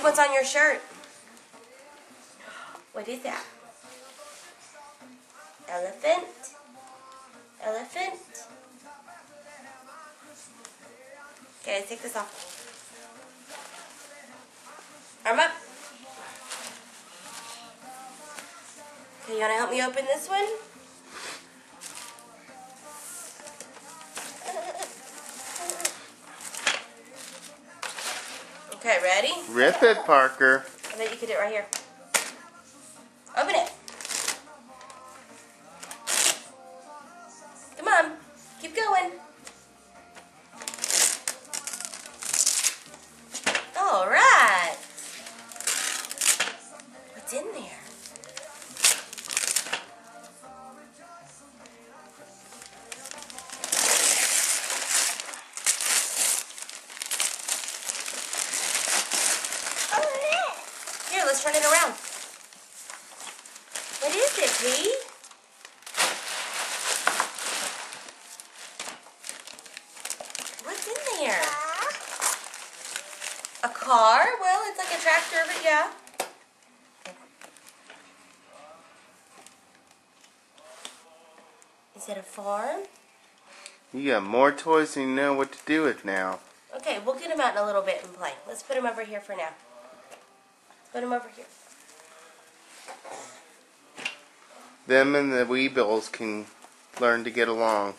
what's on your shirt. What is that? Elephant? Elephant? Okay, let's take this off. Arm up. Okay, you want to help me open this one? Okay, ready? Rip it, Parker. I bet you could do it right here. Open it. Come on. Keep going. All right. What's in there? Here, let's turn it around. What is it, Pete? What's in there? A car? Well, it's like a tractor, but yeah. Is it a farm? You got more toys than you know what to do with now. Okay, we'll get them out in a little bit and play. Let's put them over here for now. Put them over here. Them and the Weebills can learn to get along.